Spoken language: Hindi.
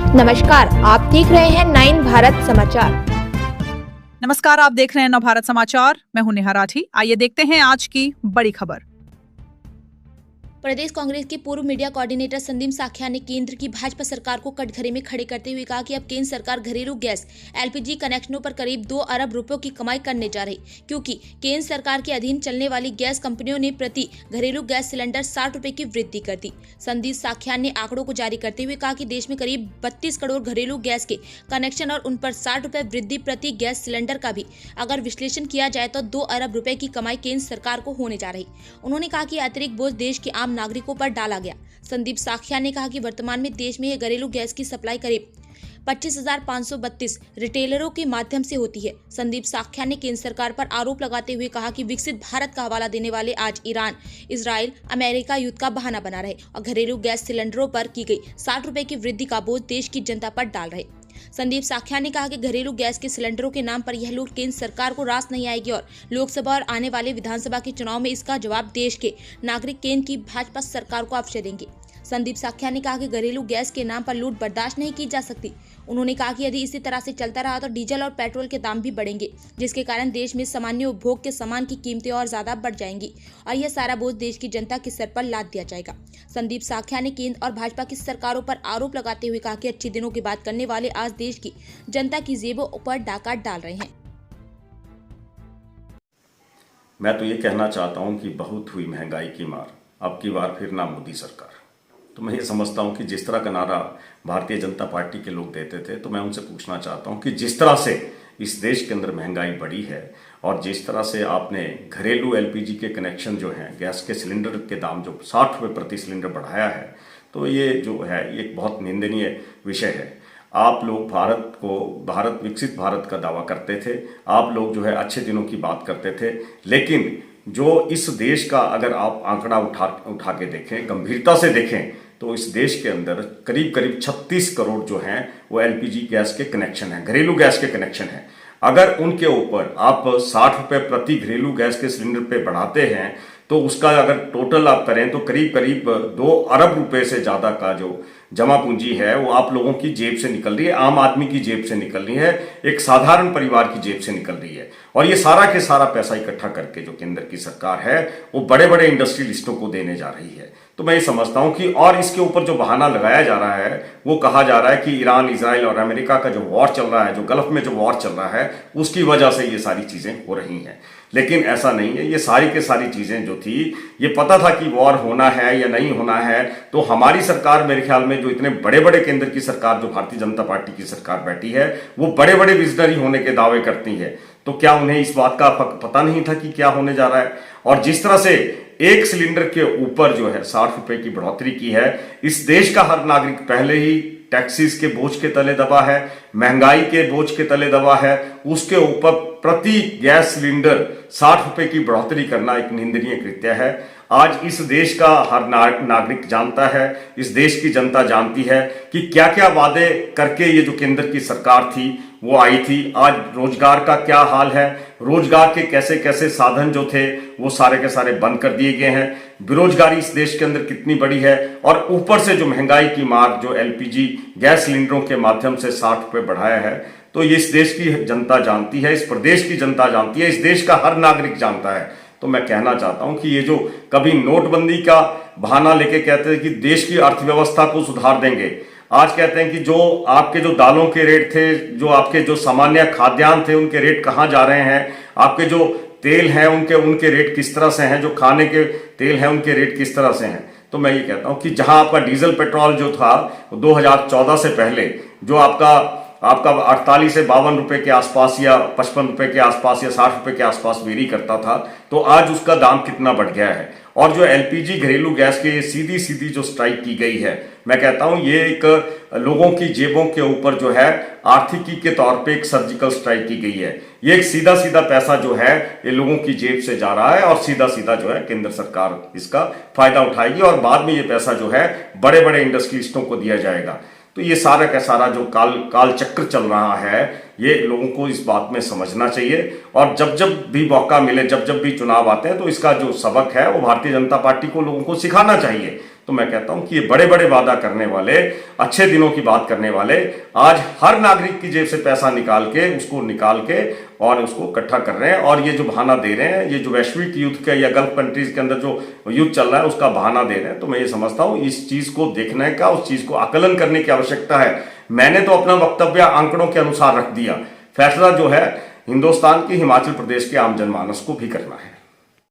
नमस्कार, आप देख रहे हैं 9 भारत समाचार। नमस्कार, आप देख रहे हैं नव भारत समाचार। मैं हूं नेहा राठी। आइए देखते हैं आज की बड़ी खबर। प्रदेश कांग्रेस के पूर्व मीडिया कोऑर्डिनेटर संदीप साख्या ने केंद्र की भाजपा सरकार को कटघरे में खड़े करते हुए कहा कि अब केंद्र सरकार घरेलू गैस एलपीजी कनेक्शनों पर करीब 2 अरब रुपयों की कमाई करने जा रही, क्योंकि केंद्र सरकार के अधीन चलने वाली गैस कंपनियों ने प्रति घरेलू गैस सिलेंडर 60 रुपए की वृद्धि कर दी। संदीप साख्या ने आंकड़ों को जारी करते हुए कहा कि देश में करीब 32 करोड़ घरेलू गैस के कनेक्शन और उन पर 60 रुपए वृद्धि प्रति गैस सिलेंडर का भी अगर विश्लेषण किया जाए तो 2 अरब रुपए की कमाई केंद्र सरकार को होने जा रही। उन्होंने कहा कि अतिरिक्त बोझ देश के आम नागरिकों पर डाला गया। संदीप साख्या ने कहा कि वर्तमान में देश में यह घरेलू गैस की सप्लाई करीब 25,532 रिटेलरों के माध्यम से होती है। संदीप साख्या ने केंद्र सरकार पर आरोप लगाते हुए कहा कि विकसित भारत का हवाला देने वाले आज ईरान, इजराइल, अमेरिका युद्ध का बहाना बना रहे और घरेलू गैस सिलेंडरों पर की गई 60 रुपए की वृद्धि का बोझ देश की जनता पर डाल रहे। संदीप साख्या ने कहा कि घरेलू गैस के सिलेंडरों के नाम पर यह लूट केंद्र सरकार को रास नहीं आएगी और लोकसभा और आने वाले विधानसभा के चुनाव में इसका जवाब देश के नागरिक केंद्र की भाजपा सरकार को अवश्य देंगे। संदीप साख्या ने कहा कि घरेलू गैस के नाम पर लूट बर्दाश्त नहीं की जा सकती। उन्होंने कहा कि यदि इसी तरह से चलता रहा तो डीजल और पेट्रोल के दाम भी बढ़ेंगे, जिसके कारण देश में सामान्य उपभोग के सामान की कीमतें और ज्यादा बढ़ जाएंगी और यह सारा बोझ देश की जनता के सर पर लाद दिया जाएगा। संदीप साख्या ने केंद्र और भाजपा की सरकारों पर आरोप लगाते हुए कहा कि अच्छे दिनों की बात करने वाले आज देश की जनता की जेबों पर डाका डाल रहे हैं। मैं तो ये कहना चाहता हूँ कि बहुत हुई महंगाई की मार, अब की बार फिर ना मोदी सरकार। तो मैं ये समझता हूँ कि जिस तरह का नारा भारतीय जनता पार्टी के लोग देते थे, तो मैं उनसे पूछना चाहता हूँ कि जिस तरह से इस देश के अंदर महंगाई बढ़ी है और जिस तरह से आपने घरेलू एलपीजी के कनेक्शन जो हैं, गैस के सिलेंडर के दाम जो 60 रुपये प्रति सिलेंडर बढ़ाया है, तो ये जो है ये एक बहुत निंदनीय विषय है। आप लोग भारत विकसित भारत का दावा करते थे, आप लोग जो है अच्छे दिनों की बात करते थे, लेकिन जो इस देश का अगर आप आंकड़ा उठा के देखें, गंभीरता से देखें, तो इस देश के अंदर करीब 36 करोड़ जो हैं वो एलपीजी गैस के कनेक्शन हैं, घरेलू गैस के कनेक्शन हैं। अगर उनके ऊपर आप 60 रुपये प्रति घरेलू गैस के सिलेंडर पे बढ़ाते हैं तो उसका अगर टोटल आप करें तो करीब 2 अरब रुपए से ज़्यादा का जो जमा पूंजी है वो आप लोगों की जेब से निकल रही है, आम आदमी की जेब से निकल रही है, एक साधारण परिवार की जेब से निकल रही है। और ये सारा के सारा पैसा इकट्ठा करके जो केंद्र की सरकार है वो बड़े बड़े इंडस्ट्रियलिस्टों को देने जा रही है। तो मैं ये समझता हूं कि और इसके ऊपर जो बहाना लगाया जा रहा है वो कहा जा रहा है कि ईरान, इजराइल और अमेरिका का जो वॉर चल रहा है, जो गल्फ में जो वॉर चल रहा है, उसकी वजह से ये सारी चीजें हो रही हैं। लेकिन ऐसा नहीं है। ये सारी के सारी चीजें जो थी, ये पता था कि वॉर होना है या नहीं होना है। तो हमारी सरकार, मेरे ख्याल में जो इतने बड़े बड़े केंद्र की सरकार, जो भारतीय जनता पार्टी की सरकार बैठी है, वो बड़े बड़े विजनरी होने के दावे करती है। तो क्या उन्हें इस बात का पता नहीं था कि क्या होने जा रहा है? और जिस तरह से एक सिलेंडर के ऊपर जो है 60 रुपए की बढ़ोतरी की है, इस देश का हर नागरिक पहले ही टैक्सेस के बोझ के तले दबा है, महंगाई के बोझ के तले दबा है, उसके ऊपर प्रति गैस सिलेंडर 60 रुपए की बढ़ोतरी करना एक निंदनीय कृत्य है। आज इस देश का हर नागरिक जानता है, इस देश की जनता जानती है कि क्या क्या वादे करके ये जो केंद्र की सरकार थी वो आई थी। आज रोजगार का क्या हाल है, रोजगार के कैसे कैसे साधन जो थे वो सारे के सारे बंद कर दिए गए हैं। बेरोजगारी इस देश के अंदर कितनी बड़ी है, और ऊपर से जो महंगाई की मार जो एलपीजी गैस सिलेंडरों के माध्यम से 60 रुपए बढ़ाया है, तो ये इस देश की जनता जानती है, इस प्रदेश की जनता जानती है, इस देश का हर नागरिक जानता है। तो मैं कहना चाहता हूं कि ये जो कभी नोटबंदी का बहाना लेके कहते हैं कि देश की अर्थव्यवस्था को सुधार देंगे, आज कहते हैं कि जो आपके जो दालों के रेट थे, जो आपके जो सामान्य खाद्यान्न थे, उनके रेट कहां जा रहे हैं, आपके जो तेल हैं उनके रेट किस तरह से हैं, जो खाने के तेल हैं उनके रेट किस तरह से हैं। तो मैं ये कहता हूं कि जहां आपका डीजल पेट्रोल जो था 2014 से पहले जो आपका 48 से 52 रुपए के आसपास या 55 रुपए के आसपास या 60 रुपए के आसपास वेरी करता था, तो आज उसका दाम कितना बढ़ गया है। और जो एलपीजी घरेलू गैस के सीधी जो स्ट्राइक की गई है, मैं कहता हूं ये एक लोगों की जेबों के ऊपर जो है आर्थिकी के तौर पे एक सर्जिकल स्ट्राइक की गई है। ये एक सीधा पैसा जो है ये लोगों की जेब से जा रहा है और सीधा जो है केंद्र सरकार इसका फायदा उठाएगी और बाद में ये पैसा जो है बड़े बड़े इंडस्ट्रियलिस्टों को दिया जाएगा। तो ये सारा का सारा जो काल चक्र चल रहा है, ये लोगों को इस बात में समझना चाहिए। और जब भी मौका मिले, जब भी चुनाव आते हैं, तो इसका जो सबक है वो भारतीय जनता पार्टी को लोगों को सिखाना चाहिए। तो मैं कहता हूं कि ये बड़े बड़े वादा करने वाले, अच्छे दिनों की बात करने वाले, आज हर नागरिक की जेब से पैसा निकाल के और उसको इकट्ठा कर रहे हैं। और ये जो बहाना दे रहे हैं, ये जो वैश्विक युद्ध का या गल्फ कंट्रीज के अंदर जो युद्ध चल रहा है उसका बहाना दे रहे हैं। तो मैं ये समझता हूं इस चीज को देखने का, उस चीज को आकलन करने की आवश्यकता है। मैंने तो अपना वक्तव्य आंकड़ों के अनुसार रख दिया, फैसला जो है हिंदुस्तान की, हिमाचल प्रदेश के आम जनमानस को भी करना है।